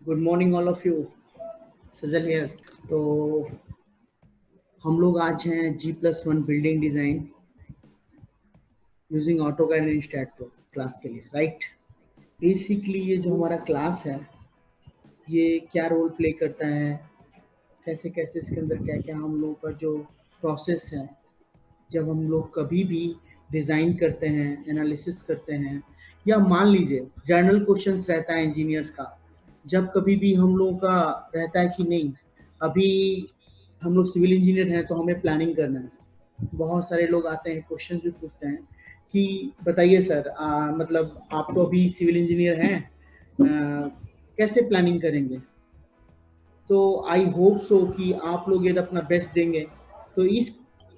Good morning all of you. Sajal here. तो हम लोग आज हैं G+1 building design using AutoCAD and STAAD class के लिए, राइट। बेसिकली ये जो हमारा क्लास है ये क्या रोल प्ले करता है, कैसे कैसे इसके अंदर क्या क्या हम लोगों का जो प्रोसेस है, जब हम लोग कभी भी डिज़ाइन करते हैं, एनालिसिस करते हैं, या मान लीजिए जर्नल क्वेश्चंस रहता है इंजीनियर्स का, जब कभी भी हम लोगों का रहता है कि नहीं अभी हम लोग सिविल इंजीनियर हैं तो हमें प्लानिंग करना है। बहुत सारे लोग आते हैं, क्वेश्चन भी पूछते हैं कि बताइए सर, मतलब आप तो अभी सिविल इंजीनियर हैं, कैसे प्लानिंग करेंगे। तो आई होप सो कि आप लोग ये अपना बेस्ट देंगे। तो इस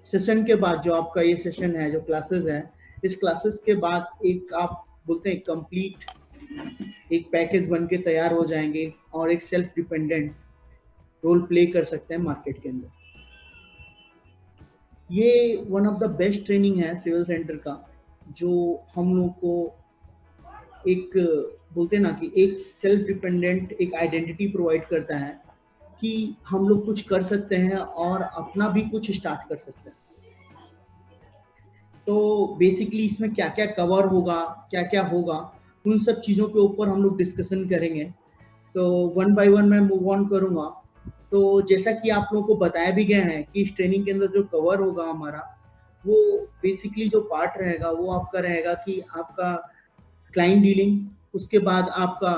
सेशन के बाद जो आपका ये सेशन है, जो क्लासेस है, इस क्लासेस के बाद एक आप बोलते हैं कंप्लीट एक पैकेज बन के तैयार हो जाएंगे और एक सेल्फ डिपेंडेंट रोल प्ले कर सकते हैं मार्केट के अंदर। ये one of the best training है सिविल सेंटर का, जो हम लोग को एक बोलते हैं ना कि एक सेल्फ डिपेंडेंट एक आइडेंटिटी प्रोवाइड करता है कि हम लोग कुछ कर सकते हैं और अपना भी कुछ स्टार्ट कर सकते हैं। तो बेसिकली इसमें क्या क्या कवर होगा, क्या क्या होगा, उन सब चीज़ों के ऊपर हम लोग डिस्कशन करेंगे। तो वन बाय वन मैं मूव ऑन करूँगा। तो जैसा कि आप लोगों को बताया भी गया है कि इस ट्रेनिंग के अंदर जो कवर होगा हमारा, वो बेसिकली जो पार्ट रहेगा वो आपका रहेगा कि आपका क्लाइंट डीलिंग, उसके बाद आपका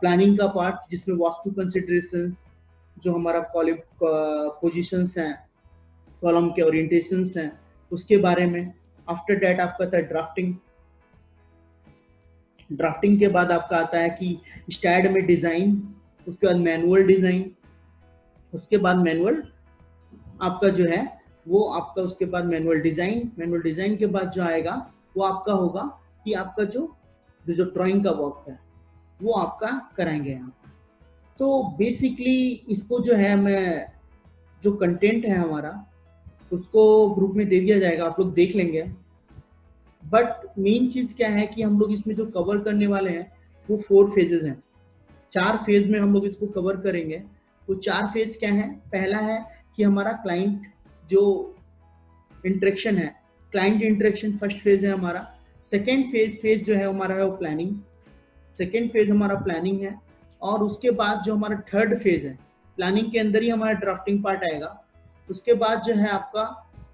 प्लानिंग का पार्ट जिसमें वास्तु कंसिडरेशंस, जो हमारा पोजिशंस हैं, कॉलम के ओरिएंटेशंस हैं, उसके बारे में। आफ्टर दैट आपका था ड्राफ्टिंग। ड्राफ्टिंग के बाद आपका आता है कि स्टैड में डिज़ाइन, उसके बाद मैनुअल डिज़ाइन, उसके बाद मैनुअल आपका जो है वो आपका, उसके बाद मैनुअल डिज़ाइन के बाद जो आएगा वो आपका होगा कि आपका जो ड्राइंग का वर्क है वो आपका कराएंगे यहाँ। तो बेसिकली इसको जो है मैं जो कंटेंट है हमारा उसको ग्रुप में दे दिया जाएगा, आप लोग देख लेंगे। बट मेन चीज़ क्या है कि हम लोग इसमें जो कवर करने वाले हैं वो 4 फेजेस हैं। 4 फेज में हम लोग इसको कवर करेंगे। वो 4 फेज क्या है? पहला है कि हमारा क्लाइंट जो इंटरेक्शन है, क्लाइंट इंटरेक्शन फर्स्ट फेज है हमारा। सेकेंड फेज जो है हमारा है वो प्लानिंग। सेकेंड फेज हमारा प्लानिंग है। और उसके बाद जो हमारा थर्ड फेज है, प्लानिंग के अंदर ही हमारा ड्राफ्टिंग पार्ट आएगा। उसके बाद जो है आपका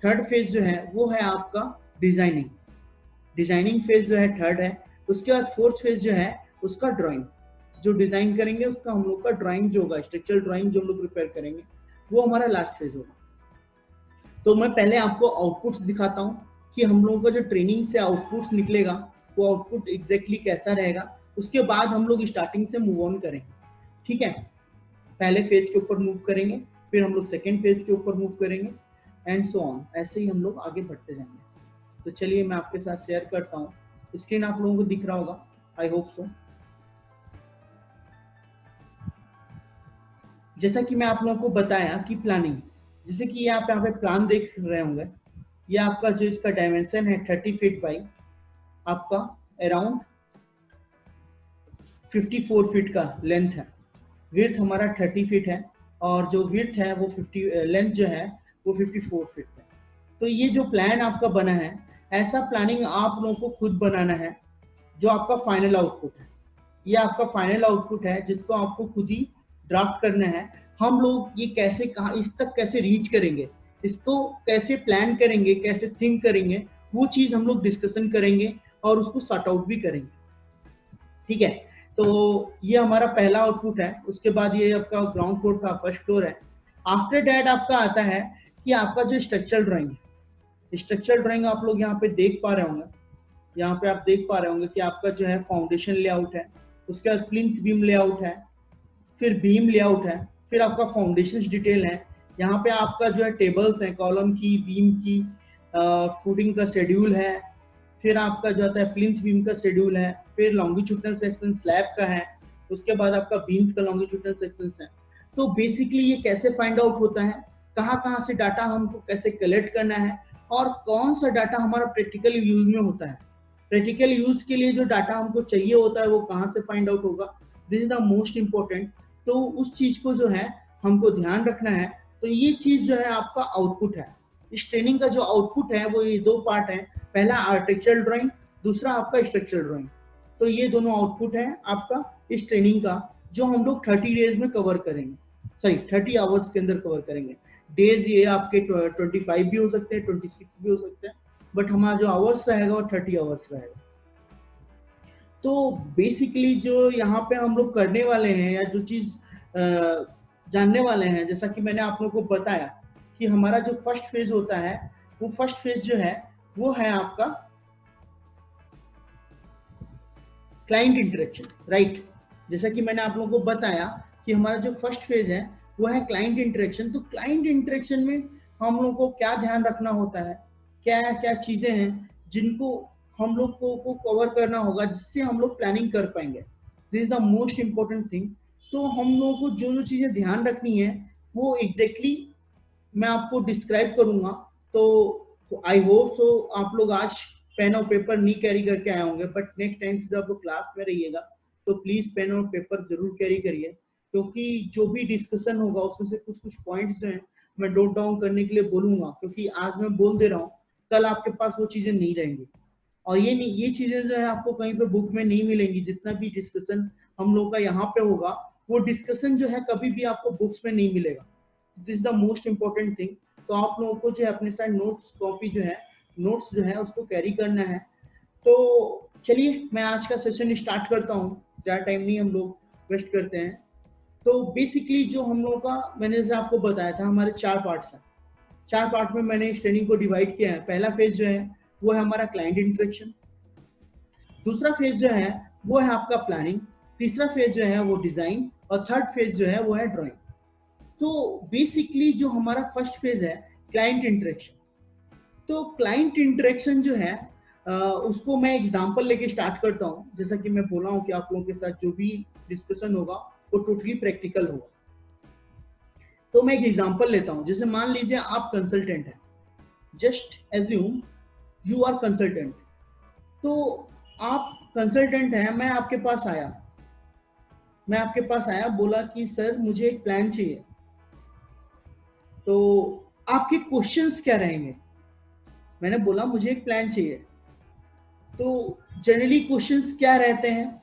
थर्ड फेज जो है वो है आपका डिजाइनिंग। डिजाइनिंग फेज जो है थर्ड है। उसके बाद फोर्थ फेज जो है उसका ड्राइंग, जो डिजाइन करेंगे उसका हम लोग का ड्राइंग जो होगा, स्ट्रक्चरल ड्राइंग जो हम लोग प्रिपेयर करेंगे, वो हमारा लास्ट फेज होगा। तो मैं पहले आपको आउटपुट्स दिखाता हूँ कि हम लोगों का जो ट्रेनिंग से आउटपुट्स निकलेगा वो आउटपुट एग्जैक्टली कैसा रहेगा। उसके बाद हम लोग स्टार्टिंग से मूव ऑन करेंगे, ठीक है। पहले फेज के ऊपर मूव करेंगे, फिर हम लोग सेकेंड फेज के ऊपर मूव करेंगे, एंड सो ऑन। ऐसे ही हम लोग आगे बढ़ते जाएंगे। तो चलिए मैं आपके साथ शेयर करता हूँ। स्क्रीन आप लोगों को दिख रहा होगा, आई होप सो। जैसा कि मैं आप लोगों को बताया कि प्लानिंग, जैसे कि ये आप यहाँ पे प्लान देख रहे होंगे, ये आपका जो इसका डायमेंशन है 30 फीट बाई आपका अराउंड 54 फीट का लेंथ है। विड्थ हमारा 30 फीट है और जो विड्थ है वो 50, लेंथ जो है वो 54 फीट है। तो ये जो प्लान आपका बना है, ऐसा प्लानिंग आप लोगों को खुद बनाना है। जो आपका फाइनल आउटपुट है, ये आपका फाइनल आउटपुट है जिसको आपको खुद ही ड्राफ्ट करना है। हम लोग ये कैसे, कहाँ, इस तक कैसे रीच करेंगे, इसको कैसे प्लान करेंगे, कैसे थिंक करेंगे, वो चीज़ हम लोग डिस्कशन करेंगे और उसको सॉर्ट आउट भी करेंगे, ठीक है। तो ये हमारा पहला आउटपुट है। उसके बाद ये आपका ग्राउंड फ्लोर था, फर्स्ट फ्लोर है। आफ्टर डैट आपका आता है कि आपका जो स्ट्रक्चरल ड्राइंग है, स्ट्रक्चरल ड्राइंग आप लोग यहाँ पे देख पा रहे होंगे। यहाँ पे आप देख पा रहे होंगे कि आपका जो है फाउंडेशन लेआउट है, उसके बाद प्लिंथ बीम लेआउट है, फिर बीम लेआउट है, फिर आपका फाउंडेशन डिटेल है। यहाँ पे आपका जो है टेबल्स हैं, कॉलम की, बीम की, फुटिंग का शेड्यूल है, फिर आपका जो आता है प्लिंथ बीम का शेड्यूल है, फिर लॉन्गिट्यूडनल सेक्शन स्लैब का है, उसके बाद आपका बीम्स का लॉन्गिट्यूडनल सेक्शन है। तो बेसिकली ये कैसे फाइंड आउट होता है, कहाँ कहाँ से डाटा हमको कैसे कलेक्ट करना है, और कौन सा डाटा हमारा प्रैक्टिकल यूज में होता है। प्रैक्टिकल यूज के लिए जो डाटा हमको चाहिए होता है वो कहाँ से फाइंड आउट होगा, this is the most important. तो उस चीज को जो है हमको ध्यान रखना है। तो ये चीज जो है आपका आउटपुट है। इस ट्रेनिंग का जो आउटपुट है वो ये दो पार्ट है, पहला आर्किटेक्चरल ड्राइंग, दूसरा आपका स्ट्रक्चरल ड्राइंग। तो ये दोनों आउटपुट है आपका इस ट्रेनिंग का, जो हम लोग 30 डेज में कवर करेंगे, सॉरी 30 आवर्स के अंदर कवर करेंगे। डेज ये आपके 25 भी हो सकते हैं, 26 भी हो सकते हैं, बट हमारा जो आवर्स रहेगा वो 30 आवर्स रहेगा। तो बेसिकली जो यहाँ पे हम लोग करने वाले हैं या जो चीज जानने वाले हैं, जैसा कि मैंने आप लोगों को बताया कि हमारा जो फर्स्ट फेज होता है, वो फर्स्ट फेज जो है वो है आपका क्लाइंट इंटरेक्शन, राइट। जैसा कि मैंने आप लोगों को बताया कि हमारा जो फर्स्ट फेज है वो है क्लाइंट इंटरेक्शन। तो क्लाइंट इंटरेक्शन में हम लोग को क्या ध्यान रखना होता है, क्या क्या चीजें हैं जिनको हम लोग को कवर करना होगा, जिससे हम लोग प्लानिंग कर पाएंगे। This is the most important thing. तो हम लोगों को जो जो चीजें ध्यान रखनी है वो एग्जैक्टली मैं आपको डिस्क्राइब करूंगा। तो आई होप सो आप लोग आज पेन और पेपर नहीं कैरी करके आए होंगे, बट नेक्स्ट टाइम से जब आप लोग क्लास में रहिएगा तो प्लीज पेन और पेपर जरूर कैरी करिए, क्योंकि जो भी डिस्कशन होगा उसमें से कुछ कुछ पॉइंट्स जो हैं मैं नोट डाउन करने के लिए बोलूंगा, क्योंकि आज मैं बोल दे रहा हूँ, कल आपके पास वो चीजें नहीं रहेंगी। और ये चीजें जो है आपको कहीं पे बुक में नहीं मिलेंगी। जितना भी डिस्कशन हम लोग का यहाँ पे होगा वो डिस्कशन जो है कभी भी आपको बुक्स में नहीं मिलेगा। This the most important thing. तो आप लोगों को जो है अपने साथ नोट्स कॉपी जो है नोट्स जो है उसको कैरी करना है। तो चलिए मैं आज का सेशन स्टार्ट करता हूँ, ज़्यादा टाइम नहीं हम लोग वेस्ट करते हैं। तो बेसिकली जो हम लोगों का मैंने जैसे आपको बताया था हमारे 4 पार्ट्स हैं। 4 पार्ट में मैंने इस ट्रेनिंग को डिवाइड किया है। पहला फेज जो है वो है हमारा क्लाइंट इंटरेक्शन, दूसरा फेज जो है वो है आपका प्लानिंग, तीसरा फेज जो है वो डिजाइन, और थर्ड फेज जो है वो है ड्राइंग। तो बेसिकली जो हमारा फर्स्ट फेज है क्लाइंट इंटरेक्शन। तो क्लाइंट इंटरेक्शन जो है उसको मैं एग्जांपल लेके स्टार्ट करता हूँ। जैसा कि मैं बोला हूँ कि आप लोगों के साथ जो भी डिस्कशन होगा वो टोटली प्रैक्टिकल होगा। तो मैं एक एग्जांपल लेता हूँ। जैसे मान लीजिए आप कंसल्टेंट हैं, just assume you are consultant. तो आप कंसल्टेंट हैं, मैं आपके पास आया, बोला कि सर मुझे एक प्लान चाहिए। तो आपके क्वेश्चंस क्या रहेंगे? मैंने बोला मुझे एक प्लान चाहिए। तो जनरली क्वेश्चंस क्या रहते हैं,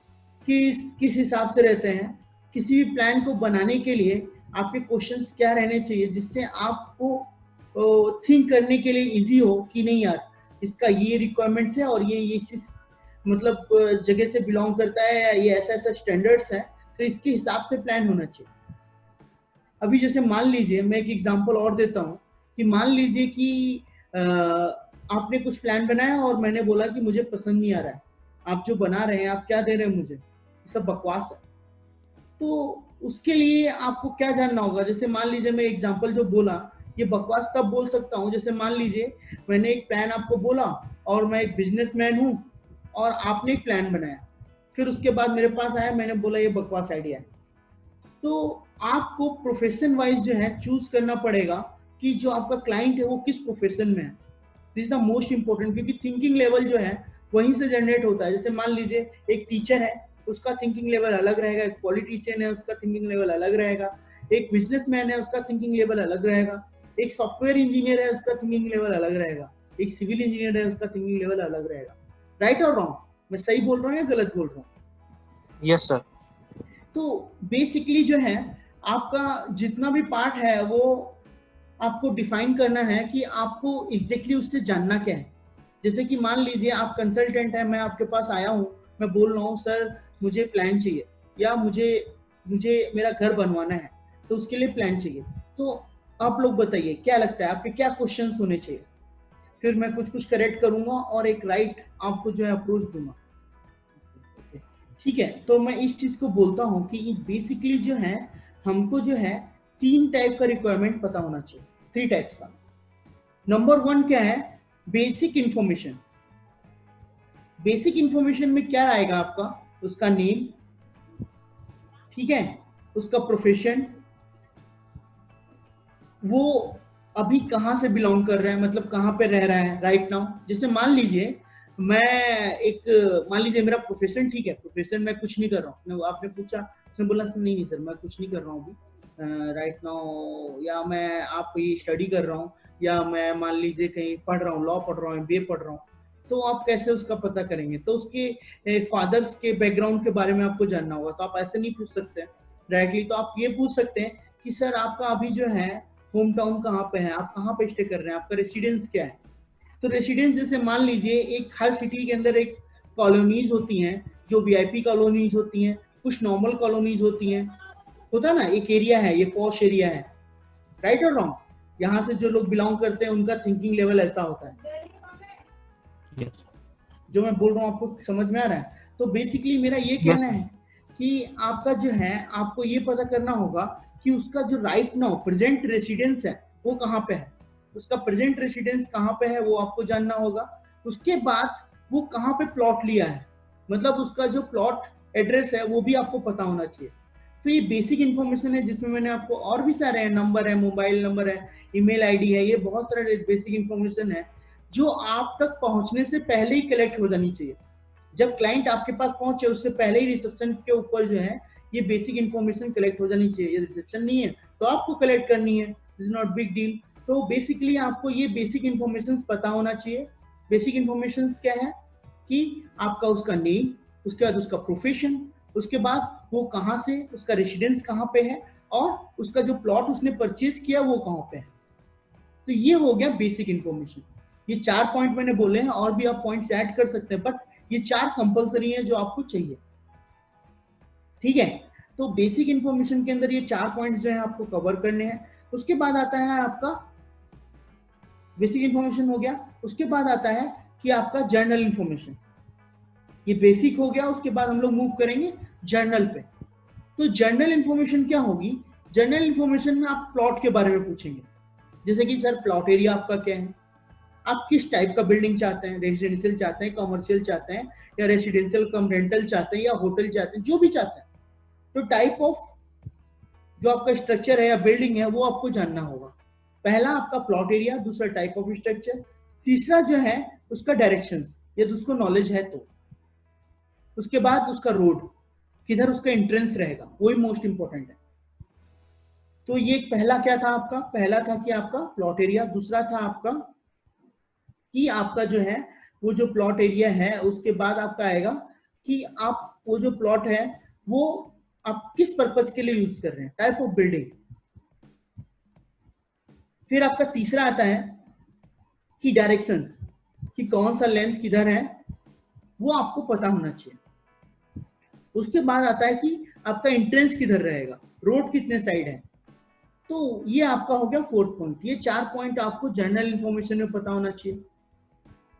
किस हिसाब से रहते हैं? किसी भी प्लान को बनाने के लिए आपके क्वेश्चंस क्या रहने चाहिए, जिससे आपको थिंक करने के लिए इजी हो कि नहीं यार इसका ये रिक्वायरमेंट्स है और ये इस मतलब जगह से बिलोंग करता है, ये ऐसा ऐसा स्टैंडर्ड्स है, तो इसके हिसाब से प्लान होना चाहिए। अभी जैसे मान लीजिए मैं एक एग्जांपल और देता हूँ कि मान लीजिए कि आपने कुछ प्लान बनाया और मैंने बोला कि मुझे पसंद नहीं आ रहा है, आप जो बना रहे हैं, आप क्या दे रहे हैं मुझे, सब बकवास है। तो उसके लिए आपको क्या जानना होगा? जैसे मान लीजिए मैं एग्जांपल जो बोला ये बकवास तब बोल सकता हूँ, जैसे मान लीजिए मैंने एक प्लान आपको बोला और मैं एक बिजनेसमैन हूँ और आपने एक प्लान बनाया, फिर उसके बाद मेरे पास आया, मैंने बोला ये बकवास आइडिया है। तो आपको प्रोफेशन वाइज जो है चूज करना पड़ेगा कि जो आपका क्लाइंट है वो किस प्रोफेशन में है। This is the most important, क्योंकि थिंकिंग लेवल जो है वहीं से जनरेट होता है। जैसे मान लीजिए एक टीचर है, उसका थिंकिंग लेवल अलग रहेगा, एक पॉलिटिशियन है उसका थिंकिंग लेवल अलग रहेगा, एक बिजनेसमैन है उसका थिंकिंग लेवल अलग रहेगा, एक सॉफ्टवेयर इंजीनियर है उसका थिंकिंग लेवल अलग रहेगा, एक सिविल इंजीनियर है उसका थिंकिंग लेवल अलग रहेगा। राइट और रॉन्ग? मैं सही बोल रहा हूँ या गलत बोल रहा हूँ? Yes sir. तो बेसिकली जो है आपका जितना भी पार्ट है वो आपको डिफाइन करना है कि आपको एग्जैक्टली उससे जानना क्या है। जैसे कि मान लीजिए आप कंसल्टेंट है, मैं आपके पास आया हूँ, मैं बोल रहा हूँ सर मुझे प्लान चाहिए, या मुझे मुझे मेरा घर बनवाना है तो उसके लिए प्लान चाहिए। तो आप लोग बताइए क्या लगता है आपके क्या क्वेश्चंस होने चाहिए? फिर मैं कुछ कुछ करेक्ट करूंगा और एक राइट आपको जो है अप्रोच दूंगा। ठीक है, तो मैं इस चीज को बोलता हूं कि बेसिकली जो है हमको जो है 3 टाइप का रिक्वायरमेंट पता होना चाहिए, 3 टाइप्स का। नंबर 1 क्या है? Basic information. बेसिक इंफॉर्मेशन में क्या आएगा आपका? उसका नेम, ठीक है, उसका प्रोफेशन, वो अभी कहाँ से बिलोंग कर रहा है, मतलब कहाँ पे रह रहा है राइट नाउ। जैसे मान लीजिए मैं एक मान लीजिए मेरा प्रोफेशन, ठीक है, प्रोफेशन मैं कुछ नहीं कर रहा हूँ, आपने पूछा, उसने बोला सर नहीं नहीं सर मैं कुछ नहीं कर रहा हूँ अभी राइट नाउ, या मैं आप ये स्टडी कर रहा हूँ, या मैं मान लीजिए कहीं पढ़ रहा हूँ, लॉ पढ़ रहा हूँ, एमबीए पढ़ रहा हूँ, तो आप कैसे उसका पता करेंगे? तो उसके फादर्स के बैकग्राउंड के बारे में आपको जानना होगा, तो आप ऐसे नहीं पूछ सकते डायरेक्टली। तो आप ये पूछ सकते हैं कि सर आपका अभी जो है होम टाउन कहाँ पे है, आप कहाँ पे स्टे कर रहे हैं, आपका रेसिडेंस क्या है। तो रेसिडेंस जैसे मान लीजिए एक हर सिटी के अंदर एक कॉलोनीज होती हैं, जो वीआईपी कॉलोनीज होती हैं, कुछ नॉर्मल कॉलोनीज होती हैं, होता है ना, एक एरिया है ये पॉश एरिया है, राइट और रॉन्ग, यहाँ से जो लोग बिलोंग करते हैं उनका थिंकिंग लेवल ऐसा होता है। जो मैं बोल रहा हूँ आपको समझ में आ रहा है? तो बेसिकली मेरा ये कहना है कि आपका जो है आपको ये पता करना होगा कि उसका जो राइट नाउ प्रेजेंट रेसिडेंस है वो कहाँ पे है, उसका प्रेजेंट रेसिडेंस कहाँ पे है वो आपको जानना होगा। उसके बाद वो कहाँ पे प्लॉट लिया है, मतलब उसका जो प्लॉट एड्रेस है वो भी आपको पता होना चाहिए। तो ये बेसिक इन्फॉर्मेशन है जिसमें मैंने आपको और भी सारे हैं, नंबर है, मोबाइल नंबर है, ईमेल आईडी है, ये बहुत सारे बेसिक इन्फॉर्मेशन है जो आप तक पहुंचने से पहले ही कलेक्ट हो जानी चाहिए। जब क्लाइंट आपके पास पहुंचे उससे पहले ही रिसेप्शन के ऊपर जो है ये बेसिक इन्फॉर्मेशन कलेक्ट हो जानी चाहिए। ये रिसेप्शन नहीं है तो आपको कलेक्ट करनी है, इज नॉट बिग डील। तो बेसिकली आपको ये बेसिक इन्फॉर्मेशन पता होना चाहिए। बेसिक इन्फॉर्मेशन क्या है कि आपका उसका नेम, उसके बाद उसका प्रोफेशन, उसके बाद वो कहाँ से, उसका रेसिडेंस कहाँ पे है, और उसका जो प्लॉट उसने परचेज किया वो कहाँ पे है। तो ये हो गया बेसिक इन्फॉर्मेशन। ये 4 पॉइंट मैंने बोले हैं, और भी आप पॉइंट्स ऐड कर सकते हैं, बट ये 4 कंपलसरी है जो आपको चाहिए, ठीक है। तो बेसिक इन्फॉर्मेशन के अंदर ये 4 पॉइंट्स जो है आपको कवर करने हैं। उसके बाद आता है आपका बेसिक इन्फॉर्मेशन हो गया, उसके बाद आता है कि आपका जर्नल इन्फॉर्मेशन। ये बेसिक हो गया, उसके बाद हम लोग मूव करेंगे जर्नल पे। तो जर्नल इन्फॉर्मेशन क्या होगी? जर्नल इन्फॉर्मेशन में आप प्लॉट के बारे में पूछेंगे, जैसे कि सर प्लॉट एरिया आपका क्या है, आप किस टाइप का बिल्डिंग चाहते हैं, रेजिडेंशियल चाहते हैं, कमर्शियल चाहते हैं, या रेजिडेंशियल कम रेंटल चाहते हैं, या होटल चाहते हैं, जो भी चाहते हैं। तो टाइप ऑफ जो आपका स्ट्रक्चर है या बिल्डिंग है वो आपको जानना होगा। पहला आपका प्लॉट एरिया, दूसरा टाइप ऑफ स्ट्रक्चर, तीसरा जो है उसका डायरेक्शंस, यदि उसको नॉलेज है तो, उसके बाद उसका रोड, किधर उसका एंट्रेंस रहेगा, वही मोस्ट इंपॉर्टेंट है। तो ये पहला क्या था आपका? पहला था कि आपका प्लॉट एरिया, दूसरा था आपका कि आपका जो है वो जो प्लॉट एरिया है, उसके बाद आपका आएगा कि आप वो जो प्लॉट है वो आप किस पर्पस के लिए यूज कर रहे हैं, टाइप ऑफ बिल्डिंग। फिर आपका तीसरा आता है कि डायरेक्शंस, कि कौन सा लेंथ किधर है वो आपको पता होना चाहिए। उसके बाद आता है कि आपका एंट्रेंस किधर रहेगा, रोड कितने साइड है। तो ये आपका हो गया 4th पॉइंट। ये 4 पॉइंट आपको जनरल इंफॉर्मेशन में पता होना चाहिए।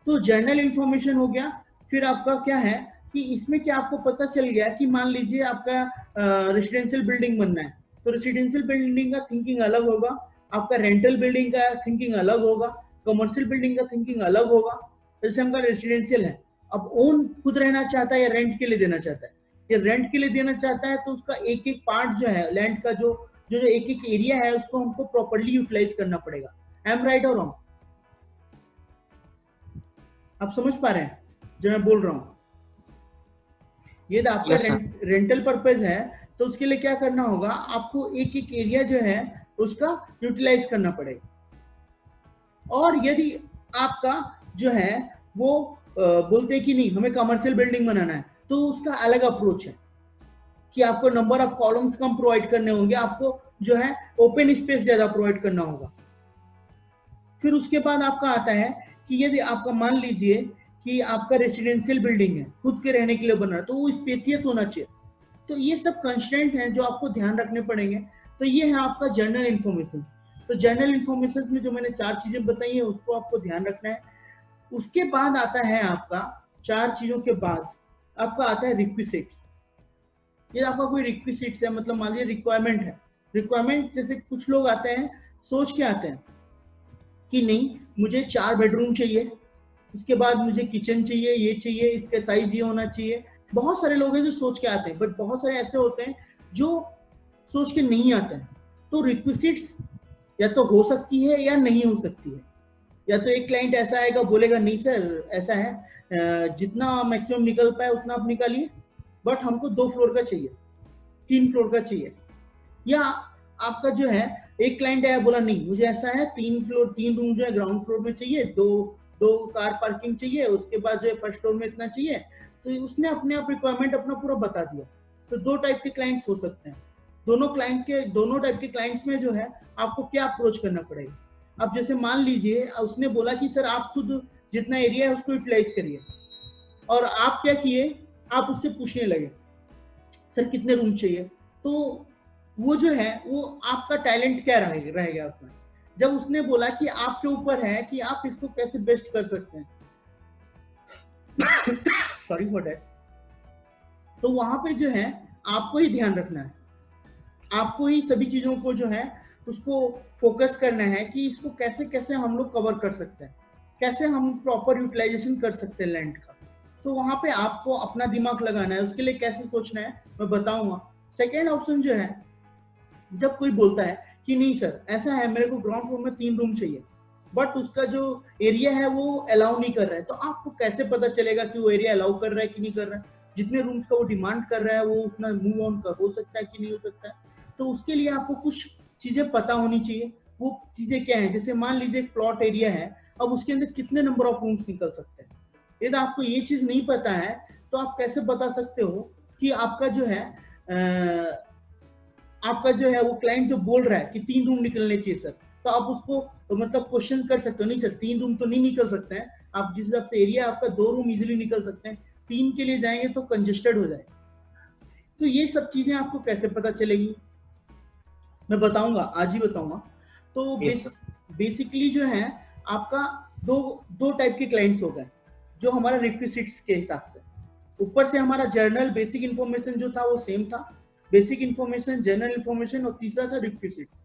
तो जनरल इंफॉर्मेशन हो गया। फिर आपका क्या है कि इसमें क्या आपको पता चल गया कि मान लीजिए आपका रेसिडेंशियल बिल्डिंग बनना है, तो रेसिडेंशियल बिल्डिंग का थिंकिंग अलग होगा, आपका रेंटल बिल्डिंग का थिंकिंग अलग होगा, कमर्शियल बिल्डिंग का थिंकिंग अलग होगा। जैसे हमका रेसिडेंशियल है, अब ओन खुद रहना चाहता है या रेंट के लिए देना चाहता है। ये रेंट के लिए देना चाहता है तो उसका एक एक पार्ट जो है लैंड का, जो जो एक एक एरिया है उसको हमको प्रॉपर्ली यूटिलाइज करना पड़ेगा। आई एम राइट और रॉन्ग? आप समझ पा रहे हैं जो मैं बोल रहा हूँ? ये तो आपका रेंटल पर्पज है, तो उसके लिए क्या करना होगा, आपको एक एक एरिया जो है उसका यूटिलाइज करना पड़ेगा। और यदि आपका जो है वो बोलते हैं कि नहीं हमें कमर्शियल बिल्डिंग बनाना है, तो उसका अलग अप्रोच है कि आपको number of columns come provide करने होंगे, आपको जो है ओपन स्पेस ज्यादा प्रोवाइड करना होगा। फिर उसके बाद आपका आता है कि यदि आपका मान लीजिए कि आपका रेसिडेंशियल बिल्डिंग है, खुद के रहने के लिए बना है, तो वो स्पेसियस होना चाहिए। तो ये सब कंस्ट्रेंट हैं जो आपको ध्यान रखने पड़ेंगे। तो ये है आपका जनरल इन्फॉर्मेशन। तो जनरल इन्फॉर्मेशन में जो मैंने 4 चीजें बताई है उसको आपको ध्यान रखना है। उसके बाद आता है आपका 4 चीजों के बाद आपका आता है रिक्विजिट्स। ये आपका कोई रिक्विजिट्स है, मतलब मान लीजिए रिक्वायरमेंट है। रिक्वायरमेंट जैसे कुछ लोग आते हैं सोच के आते हैं कि नहीं मुझे 4 बेडरूम चाहिए, उसके बाद मुझे किचन चाहिए, ये चाहिए, इसका साइज ये होना चाहिए। बहुत सारे लोग हैं जो सोच के आते हैं, बट बहुत सारे ऐसे होते हैं जो सोच के नहीं आते हैं। तो रिक्विजिट्स या तो हो सकती है या नहीं हो सकती है। या तो एक क्लाइंट ऐसा आएगा बोलेगा नहीं सर ऐसा है, जितना मैक्सिमम निकल पाए उतना आप निकालिए, बट हमको 2 फ्लोर का चाहिए, 3 फ्लोर का चाहिए। या आपका जो है एक क्लाइंट आया बोला नहीं मुझे ऐसा है 3 रूम जो है ग्राउंड फ्लोर में चाहिए, दो कार पार्किंग चाहिए, उसके बाद जो है फर्स्ट फ्लोर में इतना चाहिए। तो उसने अपने आप रिक्वायरमेंट अपना पूरा बता दिया। तो 2 टाइप के क्लाइंट्स हो सकते हैं। दोनों टाइप के क्लाइंट्स में जो है आपको क्या अप्रोच करना पड़ेगा। अब जैसे मान लीजिए उसने बोला कि सर आप खुद जितना एरिया है उसको यूटिलाइज करिए, और आप क्या किए, आप उससे पूछने लगे सर कितने रूम चाहिए। तो वो जो है वो आपका टैलेंट क्या रहेगा उसमें। जब उसने बोला कि आपके ऊपर है कि आप इसको कैसे बेस्ट कर सकते हैं, सॉरी फॉर दैट, तो वहां पे जो है आपको ही ध्यान रखना है, आपको ही सभी चीजों को जो है उसको फोकस करना है कि इसको कैसे कैसे हम लोग कवर कर सकते हैं, कैसे हम प्रॉपर यूटिलाइजेशन कर सकते हैं लैंड का। तो वहां पे आपको अपना दिमाग लगाना है, उसके लिए कैसे सोचना है मैं बताऊंगा। सेकेंड ऑप्शन जो है, जब कोई बोलता है कि नहीं सर ऐसा है मेरे को ग्राउंड फ्लोर में 3 रूम चाहिए, बट उसका जो एरिया है वो अलाउ नहीं कर रहा है, तो आपको कैसे पता चलेगा कि वो एरिया अलाउ कर रहा है कि नहीं कर रहा है। जितने रूम्स का वो डिमांड कर रहा है वो उतना मूव ऑन कर हो सकता है कि नहीं हो सकता है। तो उसके लिए आपको कुछ चीजें पता होनी चाहिए। वो चीजें क्या है, जैसे मान लीजिए एक प्लॉट एरिया है, अब उसके अंदर कितने नंबर ऑफ रूम्स निकल सकते हैं। यदि आपको ये चीज नहीं पता है तो आप कैसे बता सकते हो कि आपका जो है आपका जो है वो क्लाइंट जो बोल रहा है कि 3 रूम निकलने चाहिए सर, तो आप उसको तो मतलब क्वेश्चन कर सकते हो नहीं सर 3 रूम तो नहीं निकल सकते हैं, आप जिस हिसाब से एरिया आपका 2 रूम इजीली निकल सकते हैं, 3 के लिए जाएंगे तो कंजेस्टेड हो जाएगा। तो ये सब चीजें आपको कैसे पता चलेगी मैं बताऊंगा, आज ही बताऊंगा। तो यस बेसिकली जो है आपका दो दो टाइप के क्लाइंट्स हो गए जो हमारा रिक्विजिट्स के हिसाब से। ऊपर से हमारा जर्नल बेसिक इंफॉर्मेशन जो था वो सेम था, बेसिक इंफॉर्मेशन जनरल इंफॉर्मेशन, और तीसरा था रिक्विजिट्स।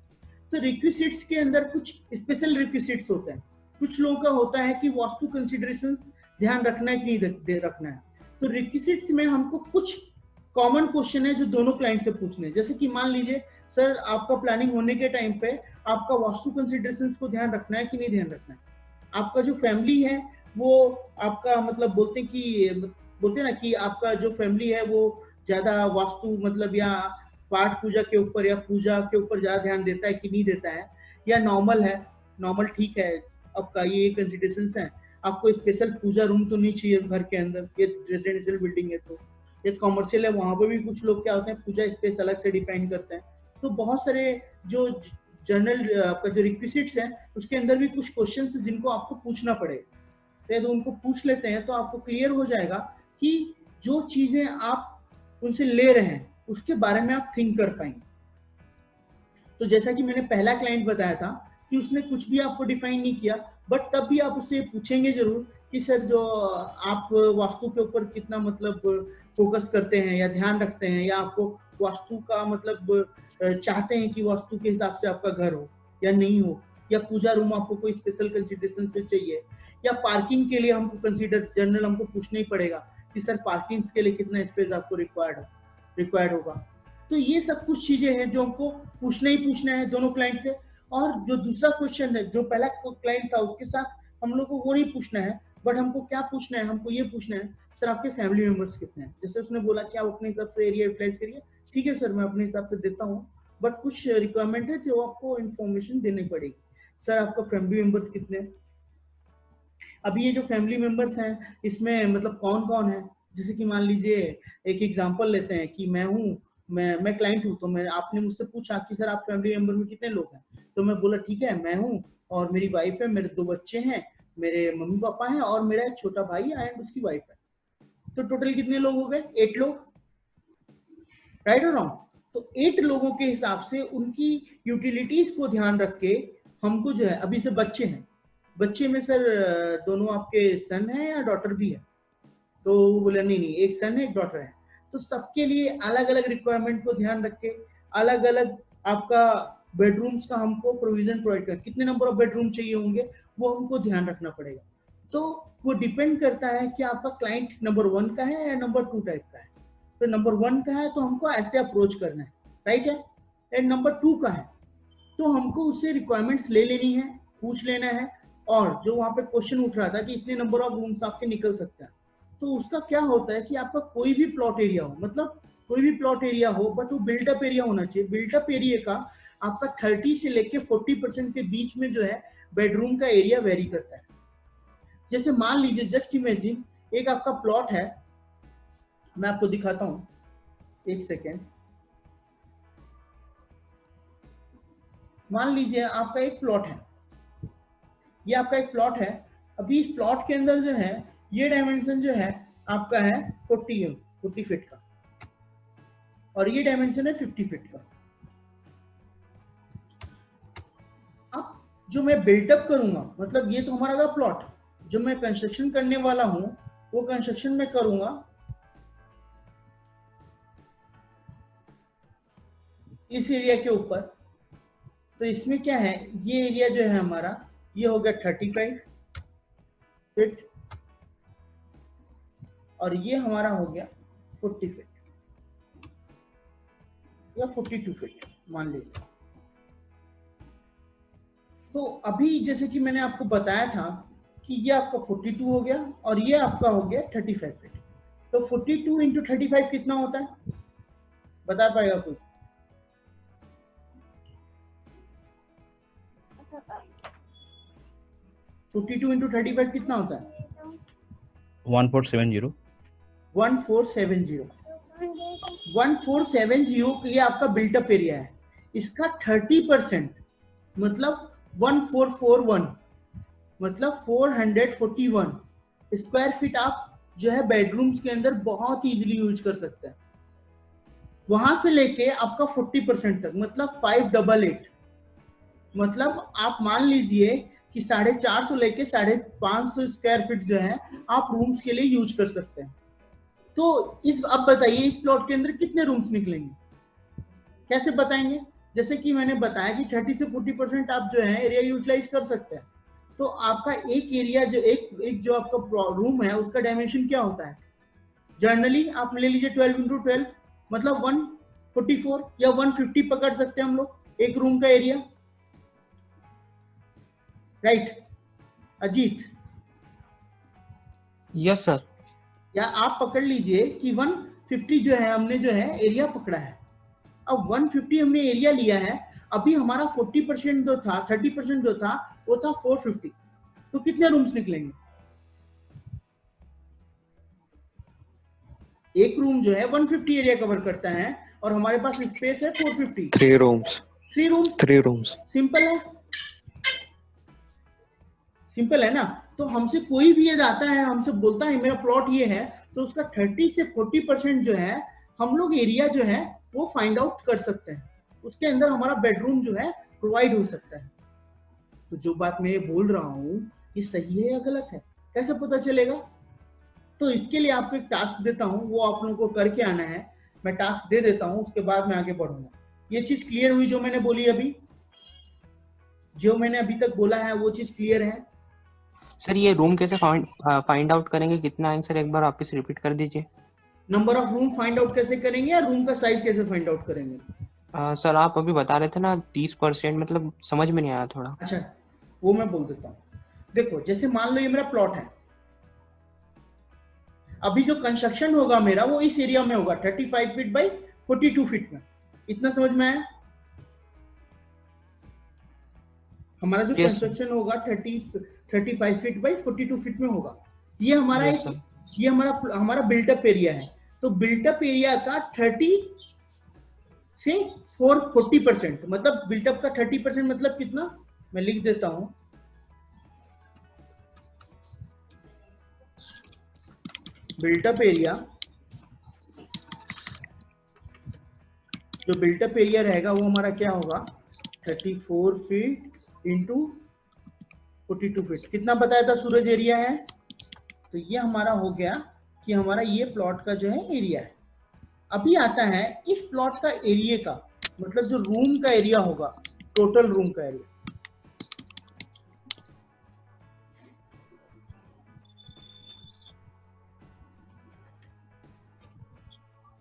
तो रिक्विजिट्स के अंदर कुछ स्पेशल रिक्विजिट्स होते हैं। कुछ लोगों का होता है कि वास्तु कंसिडरेशंस ध्यान रखना है कि नहीं रखना है। तो रिक्विजिट्स में हमको कुछ कॉमन क्वेश्चन है जो दोनों क्लाइंट से पूछने हैं। जैसे कि मान लीजिए सर आपका प्लानिंग होने के टाइम पे आपका वास्तु कंसिडरेशंस को ध्यान रखना है कि नहीं ध्यान रखना है। आपका जो फैमिली है वो आपका मतलब बोलते हैं ना कि आपका जो फैमिली है वो ज्यादा वास्तु मतलब या पाठ पूजा के ऊपर या पूजा के ऊपर ज्यादा ध्यान देता है कि नहीं देता है, या नॉर्मल है, नॉर्मल ठीक है। आपका ये कंसिडरेशंस है। आपको स्पेशल पूजा रूम तो नहीं चाहिए घर के अंदर, ये रेजिडेंशियल बिल्डिंग है। तो ये कॉमर्शियल है, वहां पर भी कुछ लोग क्या होते हैं पूजा स्पेस अलग से डिफाइन करते हैं। तो बहुत सारे जो जनरल आपका जो रिक्विजिट्स है उसके अंदर भी कुछ क्वेश्चंस जिनको आपको पूछना पड़ेगा। तो यदि उनको पूछ लेते हैं तो आपको क्लियर हो जाएगा कि जो चीजें आप उनसे ले रहे हैं उसके बारे में आप थिंक कर पाएंगे। तो जैसा कि मैंने पहला क्लाइंट बताया था कि उसने कुछ भी आपको डिफाइन नहीं किया, बट तब भी आप उससे पूछेंगे जरूर कि सर जो आप वास्तु के ऊपर कितना मतलब फोकस करते हैं या ध्यान रखते हैं, या आपको वास्तु का मतलब चाहते हैं कि वास्तु के हिसाब से आपका घर हो या नहीं हो, या पूजा रूम आपको कोई स्पेशल कंसिडरेशन पे चाहिए, या पार्किंग के लिए हमको कंसिडर जनरल हमको पूछना ही पड़ेगा कि सर पार्किंग के लिए कितना स्पेस आपको रिक्वायर्ड होगा। तो ये सब कुछ चीजें हैं जो हमको पूछना ही पूछना है दोनों क्लाइंट से। और जो दूसरा क्वेश्चन है जो पहला क्लाइंट था उसके साथ हम लोग को वो नहीं पूछना है, बट हमको क्या पूछना है, हमको ये पूछना है सर आपके फैमिली मेंबर्स कितने हैं। जैसे उसने बोला कि आप अपने हिसाब से एरिया यूटिलाइज करिए, ठीक है सर मैं अपने हिसाब से देता हूँ, बट कुछ रिक्वायरमेंट है जो आपको इन्फॉर्मेशन देनी पड़ेगी। सर आपका फैमिली मेंबर्स कितने हैं। अभी ये जो फैमिली मेंबर्स हैं इसमें मतलब कौन कौन है, जैसे कि मान लीजिए एक एग्जांपल लेते हैं कि मैं क्लाइंट हूँ, तो मैं आपने मुझसे पूछा कि सर आप फैमिली मेंबर में कितने लोग हैं। तो मैं बोला ठीक है मैं हूँ और मेरी वाइफ है, मेरे 2 बच्चे हैं, मेरे मम्मी पापा हैं और मेरा एक छोटा भाई एंड उसकी वाइफ है। तो टोटल कितने लोग हो गए, 8 लोग, राइट और रॉन्ग। तो 8 लोगों के हिसाब से उनकी यूटिलिटीज को ध्यान रख के हमको जो है, अभी से बच्चे हैं, बच्चे में सर दोनों आपके सन है या डॉटर भी है। तो वो बोला नहीं नहीं एक सन है एक डॉटर है। तो सबके लिए अलग अलग रिक्वायरमेंट को ध्यान रख के अलग अलग आपका बेडरूम्स का हमको प्रोविजन प्रोवाइड कर, कितने नंबर ऑफ बेडरूम चाहिए होंगे वो हमको ध्यान रखना पड़ेगा। तो वो डिपेंड करता है कि आपका क्लाइंट नंबर 1 का है या नंबर 2 टाइप का है। तो नंबर 1 का है तो हमको ऐसे अप्रोच करना है, राइट है। एंड नंबर 2 का है तो हमको उससे रिक्वायरमेंट्स ले लेनी है, पूछ लेना है, और जो वहां पे क्वेश्चन उठ रहा था कि इतने नंबर ऑफ रूम्स आपके निकल सकते हैं, तो उसका क्या होता है कि आपका कोई भी प्लॉट एरिया हो, मतलब कोई भी प्लॉट एरिया हो, बट वो बिल्टअप एरिया होना चाहिए। बिल्टअप एरिया का आपका 30 से लेके 40% के बीच में जो है बेडरूम का एरिया वेरी करता है। जैसे मान लीजिए, जस्ट इमेजिन एक आपका प्लॉट है, मैं आपको दिखाता हूं, एक सेकेंड। मान लीजिए आपका एक प्लॉट है, ये आपका एक प्लॉट है। अभी इस प्लॉट के अंदर जो है ये डायमेंशन जो है आपका है 40 फीट का, और ये डायमेंशन है 50 फीट का। अब जो मैं बिल्टअप करूंगा, मतलब ये तो हमारा था प्लॉट, जो मैं कंस्ट्रक्शन करने वाला हूं वो कंस्ट्रक्शन में करूंगा इस एरिया के ऊपर। तो इसमें क्या है, ये एरिया जो है हमारा, ये हो गया 35 फीट, और ये हमारा हो गया 40 फीट या 42 फीट मान लीजिए। तो अभी जैसे कि मैंने आपको बताया था कि ये आपका 42 हो गया और ये आपका हो गया 35 फीट। तो 42 इंटू 35 कितना होता है, बता पाएगा कोई? 42 इंटू 35 कितना होता है? 1470। 1470। 1470 ये आपका बिल्टअप एरिया है। इसका 30% मतलब 1441 मतलब 441 स्क्वायर फीट आप जो है बेडरूम्स के अंदर बहुत इजीली यूज कर सकते हैं। वहां से लेके आपका 40% तक मतलब 588, मतलब आप मान लीजिए कि 450 लेके 550 स्क्वायर फीट जो है आप रूम्स के लिए यूज कर सकते हैं। तो इस अब बताइए इस प्लॉट के अंदर कितने रूम्स निकलेंगे, कैसे बताएंगे? जैसे कि मैंने बताया कि 30 से 40% आप जो है एरिया यूटिलाइज कर सकते हैं। तो आपका एक एरिया जो एक जो आपका रूम है उसका डायमेंशन क्या होता है? जनरली आप ले लीजिए 12 इंटू 12 मतलब 144 या 150 पकड़ सकते हैं हम लोग एक रूम का area, right Ajit? Yes sir. या आप पकड़ लीजिए कि 150 जो है हमने जो है एरिया पकड़ा है। अब 150 हमने एरिया लिया है, अभी हमारा 40% जो था 30% जो था वो था 450। तो कितने रूम्स निकलेंगे? एक रूम जो है 150 एरिया कवर करता है और हमारे पास स्पेस है 450। 3 रूम्स। 3 रूम्स। सिंपल है, सिंपल है ना? तो हमसे कोई भी ये जाता है हमसे बोलता है मेरा प्लॉट ये है, तो उसका 30 से 40% जो है हम लोग एरिया जो है वो फाइंड आउट कर सकते हैं, उसके अंदर हमारा बेडरूम जो है प्रोवाइड हो सकता है। तो जो बात मैं ये बोल रहा हूँ ये सही है या गलत है, कैसे पता चलेगा? तो इसके लिए आपको एक टास्क देता हूँ, वो आप लोगों को करके आना है। मैं टास्क दे देता हूँ, उसके बाद मैं आगे बढ़ूंगा। ये चीज क्लियर हुई जो मैंने बोली अभी? जो मैंने अभी तक बोला है वो चीज क्लियर है? सर ये रूम कैसे फाइंड आउट करेंगे, कितना आएंगे सर, एक बार वापस रिपीट कर दीजिए। Number of room find out कैसे करेंगे या रूम का साइज कैसे फाइंड आउट करेंगे? सर आप अभी बता रहे थे ना 30%, मतलब समझ में नहीं आया थोड़ा। अच्छा वो मैं बोल देता हूँ। देखो जैसे मान लो ये मेरा प्लॉट है, अभी जो कंस्ट्रक्शन होगा मेरा वो इस एरिया में होगा 35 फीट बाई 42 फीट में। इतना समझ में आया? हमारा जो कंस्ट्रक्शन होगा 35 फीट बाई 42 फीट में होगा। ये हमारा ये हमारा बिल्टअप एरिया है। तो बिल्टअप एरिया का 30 से 40% मतलब बिल्टअप का 30% मतलब कितना, मैं लिख देता हूं। बिल्टअप एरिया, जो बिल्टअप एरिया रहेगा वो हमारा क्या होगा 34 फीट इंटू 42 फीट। कितना बताया था सूरज एरिया है? तो ये हमारा हो गया कि हमारा ये प्लॉट का जो है एरिया है। अभी आता है इस प्लॉट का एरिया का मतलब जो रूम का एरिया होगा, टोटल रूम का एरिया।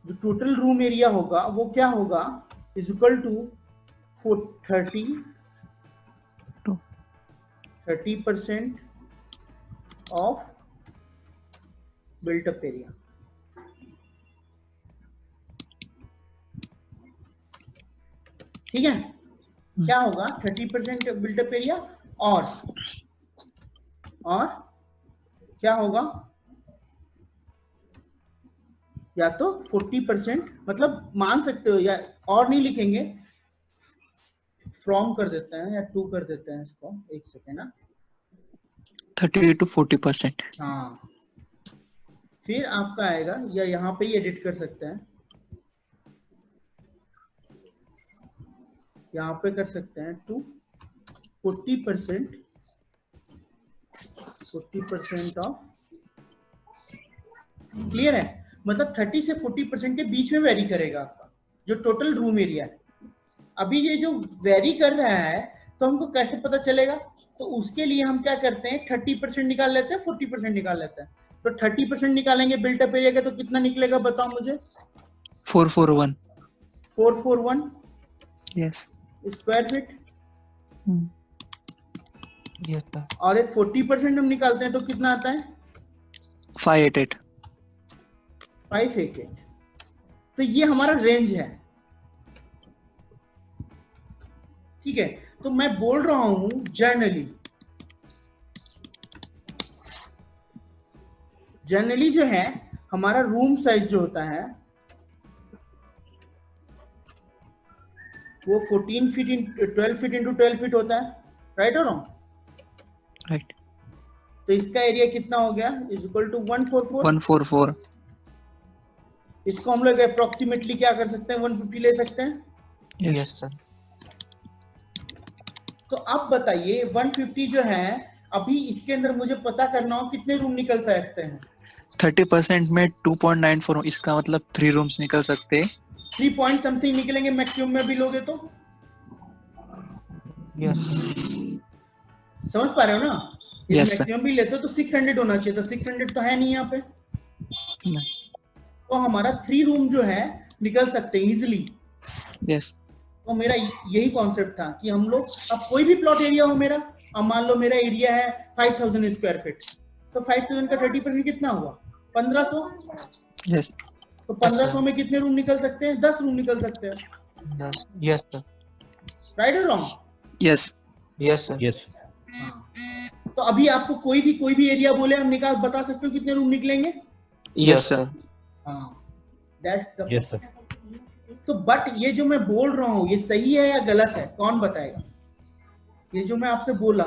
जो टोटल रूम एरिया होगा वो क्या होगा, is equal to 30 30% of built up area. ठीक है, क्या होगा 30% बिल्ट अप एरिया और क्या होगा, या तो 40%, मतलब मान सकते हो, या और नहीं लिखेंगे, फ्रॉम कर देते हैं या टू कर देते हैं इसको, एक सेकेंड ना, 30 to 40%। हाँ, फिर आपका आएगा, या यहाँ पे ही एडिट कर सकते हैं, यहाँ पे कर सकते हैं टू 40% ऑफ, क्लियर है, मतलब 30 से 40% के बीच में वेरी करेगा आपका जो टोटल रूम एरिया है। अभी ये जो वेरी कर रहा है तो हमको कैसे पता चलेगा, तो उसके लिए हम क्या करते हैं 30% निकाल लेते हैं, 40% निकाल लेते हैं। तो 30% निकालेंगे बिल्ट अप एरिया का तो कितना निकलेगा बताओ मुझे? 441। 441 yes square feet. Yes sir. और एक 40% हम निकालते हैं तो कितना आता है? 588। 588। तो ये हमारा रेंज है, ठीक है। तो मैं बोल रहा हूं जनरली जो है हमारा रूम साइज जो होता है वो 14 feet in 12 feet into 12 feet होता है, राइट और रॉन्ग? राइट। तो इसका एरिया कितना हो गया? Is equal to 144। 144। इसको हम लोग अप्रोक्सीमेटली क्या कर सकते हैं, 150 ले सकते हैं। Yes sir. तो अब बताइए 150 जो है, अभी इसके अंदर मुझे पता करना हो कितने रूम निकल सकते हैं। 30% में 2.94, इसका मतलब 3 रूम्स निकल सकते हैं। 3 पॉइंट समथिंग निकलेंगे मैक्सिमम में भी लोगे तो। यस समझ पा रहे हो ना? Yes, मैक्सिमम भी लेते हो तो 600 होना चाहिए था, 600 तो है नहीं यहाँ पे। तो हमारा 3 रूम जो है निकल सकते हैं इजिली। यस। तो मेरा यही कॉन्सेप्ट था कि हम लोग, अब कोई भी प्लॉट एरिया हो मेरा, अब मान लो मेरा एरिया है 5000 स्क्वायर फीट, तो 5000 का 30% कितना हुआ? 1500। यस। तो 1500 में कितने रूम निकल सकते हैं? 10 रूम निकल सकते हैं, यस सर। राइट और wrong? Yes. Yes sir. Yes. तो अभी आपको कोई भी एरिया बोले, हम निकाल बता सकते हो कितने रूम निकलेंगे? Yes sir. हाँ, दैट्स द। Yes sir. तो बट ये जो मैं बोल रहा हूँ ये सही है या गलत है, कौन बताएगा? ये जो मैं आपसे बोला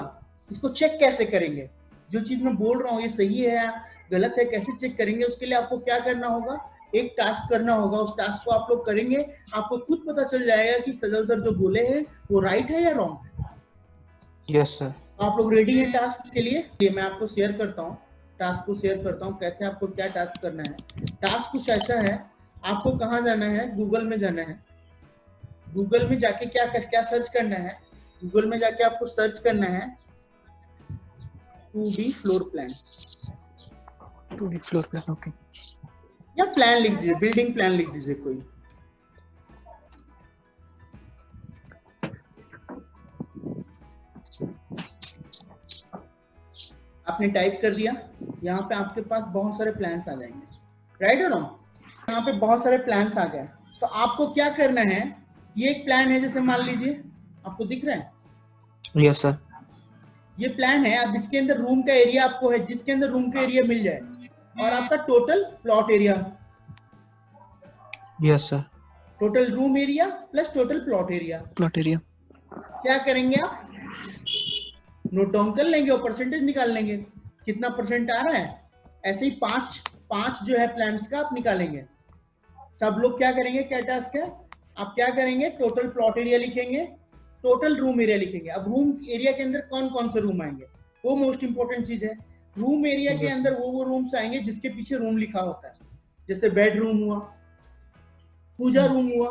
इसको चेक कैसे करेंगे? जो चीज मैं बोल रहा हूँ ये सही है या गलत है, कैसे चेक करेंगे? उसके लिए आपको क्या करना होगा, एक टास्क करना होगा। उस टास्क को आप लोग करेंगे, आपको खुद पता चल जाएगा कि सजल सर जो बोले हैं वो राइट है या रॉन्ग है। Yes sir. आप लोग रेडी हैं टास्क के लिए? ये मैं आपको शेयर करता हूँ, टास्क को शेयर करता हूँ कैसे आपको क्या टास्क करना है। टास्क कुछ ऐसा है, आपको कहाँ जाना है, गूगल में जाना है। गूगल में जाके क्या सर्च करना है, गूगल में जाके आपको सर्च करना है 2D floor plan, 2D floor plan. Okay. या प्लान लिख दीजिए, बिल्डिंग प्लान लिख दीजिए कोई। आपने टाइप कर दिया, यहाँ पे आपके पास बहुत सारे प्लान्स आ जाएंगे, राइट और रॉन्ग? यहाँ पे बहुत सारे प्लान्स आ गए, तो आपको क्या करना है, ये एक प्लान है, जैसे मान लीजिए आपको दिख रहा है। Yes sir. ये प्लान है, अब इसके अंदर रूम का एरिया आपको है, जिसके अंदर रूम का एरिया मिल जाए, और आपका total plot area. Yes sir. Total room area plus total plot area. Plot area. क्या करेंगे आप, नोट डाउन कर लेंगे और परसेंटेज निकाल लेंगे, कितना परसेंट आ रहा है। ऐसे ही पांच जो है प्लान्स का आप निकालेंगे। सब लोग क्या करेंगे, क्या टास्क है, आप क्या करेंगे, टोटल प्लॉट एरिया लिखेंगे, टोटल रूम एरिया लिखेंगे। अब रूम एरिया के अंदर कौन कौन से रूम आएंगे, वो मोस्ट इंपोर्टेंट चीज है। रूम एरिया के अंदर वो रूम्स आएंगे जिसके पीछे रूम लिखा होता है, जैसे बेडरूम हुआ, पूजा रूम हुआ,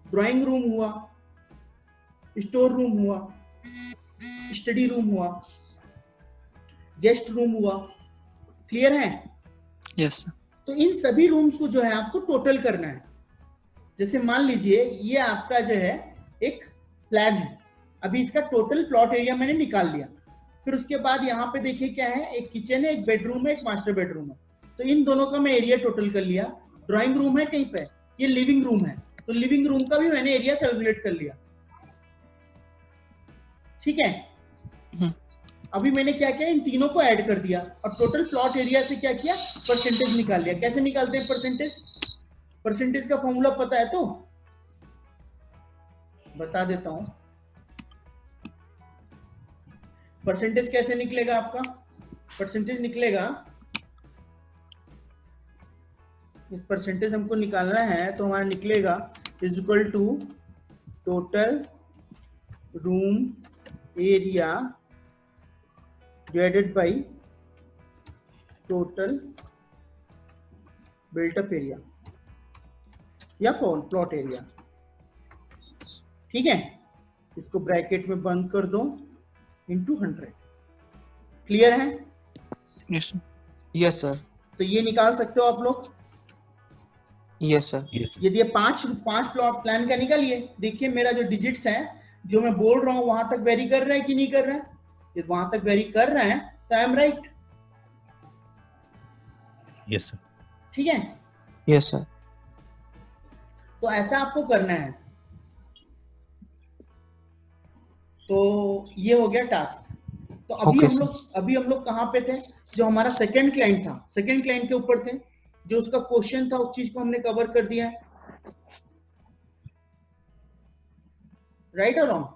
ड्राइंग रूम हुआ, स्टोर रूम हुआ, स्टडी रूम हुआ, गेस्ट रूम हुआ। क्लियर है? यस। तो इन सभी रूम्स को जो है आपको टोटल करना है। जैसे मान लीजिए ये आपका जो है एक प्लान है, अभी इसका टोटल प्लॉट एरिया मैंने निकाल लिया, फिर उसके बाद यहाँ पे देखिए क्या है, एक किचन है, एक बेडरूम है, एक मास्टर बेडरूम है। तो इन दोनों का मैं एरिया टोटल कर लिया। ड्राइंग रूम है कहीं पे, ये लिविंग रूम है, तो लिविंग रूम का भी मैंने एरिया कैलकुलेट कर लिया। ठीक है, अभी मैंने क्या किया, इन तीनों को ऐड कर दिया और टोटल प्लॉट एरिया से क्या किया, परसेंटेज निकाल लिया। कैसे निकालते हैं परसेंटेज? परसेंटेज का फॉर्मूला पता है तो बता देता हूं। परसेंटेज कैसे निकलेगा आपका? परसेंटेज निकलेगा, परसेंटेज हमको निकालना है तो हमारा निकलेगा is equal to total room area divided by total built up area या प्लॉट एरिया। ठीक है, इसको ब्रैकेट में बंद कर दो, इंटू 100। क्लियर है? Yes sir. तो ये निकाल सकते हो आप लोग। Yes sir. यदि ये पांच प्लॉट प्लान का निकालिए, देखिए मेरा जो डिजिट्स है जो मैं बोल रहा हूं वहां तक वेरी कर रहा है कि नहीं कर रहा है? यदि वहां तक वेरी कर रहा है तो I am right. Yes sir. ठीक है, यस सर। तो ऐसा आपको करना है। तो ये हो गया टास्क। तो अभी Okay, हम लोग कहां पे थे? जो हमारा सेकंड क्लाइंट था, सेकंड क्लाइंट के ऊपर थे। जो उसका क्वेश्चन था उस चीज को हमने कवर कर दिया है। राइट और रॉन्ग?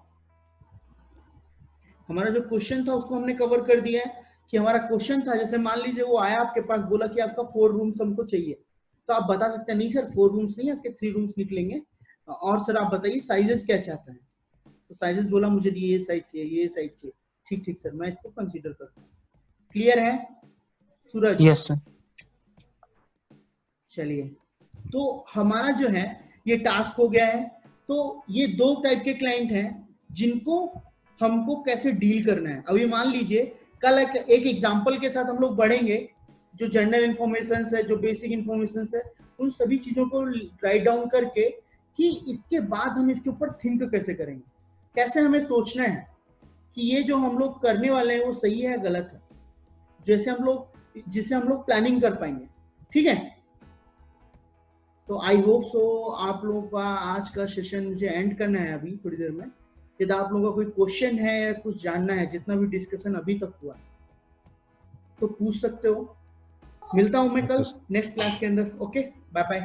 हमारा जो क्वेश्चन था उसको हमने कवर कर दिया है। कि हमारा क्वेश्चन था, जैसे मान लीजिए वो आया आपके पास, बोला कि आपका 4 रूम्स हमको चाहिए, तो आप बता सकते हैं नहीं सर 4 रूम्स नहीं, आपके 3 रूम्स निकलेंगे। और सर आप बताइए साइजेस क्या चाहता है? तो साइजेस बोला मुझे ये साइज चाहिए, ये साइज चाहिए। ठीक ठीक सर, मैं इसको कंसीडर करता हूँ। क्लियर है सूरज? Yes sir. चलिए, तो हमारा जो है ये टास्क हो गया है। तो ये 2 टाइप के क्लाइंट हैं जिनको हमको कैसे डील करना है। अभी मान लीजिए कल एक एग्जांपल के साथ हम लोग बढ़ेंगे। जो जनरल इंफॉर्मेशन है, जो बेसिक इंफॉर्मेशन है, उन सभी चीजों को राइट डाउन करके कि इसके बाद हम इसके ऊपर थिंक कैसे करेंगे, कैसे हमें सोचना है कि ये जो हम लोग करने वाले हैं वो सही है या गलत है, जिसे हम लोग प्लानिंग कर पाएंगे। ठीक है, तो आई होप सो आप लोगों का आज का सेशन मुझे एंड करना है अभी थोड़ी देर में। यदि आप लोगों का कोई क्वेश्चन है या कुछ जानना है, जितना भी डिस्कशन अभी तक हुआ तो पूछ सकते हो। मिलता हूं मैं कल नेक्स्ट क्लास के अंदर। Okay, bye bye.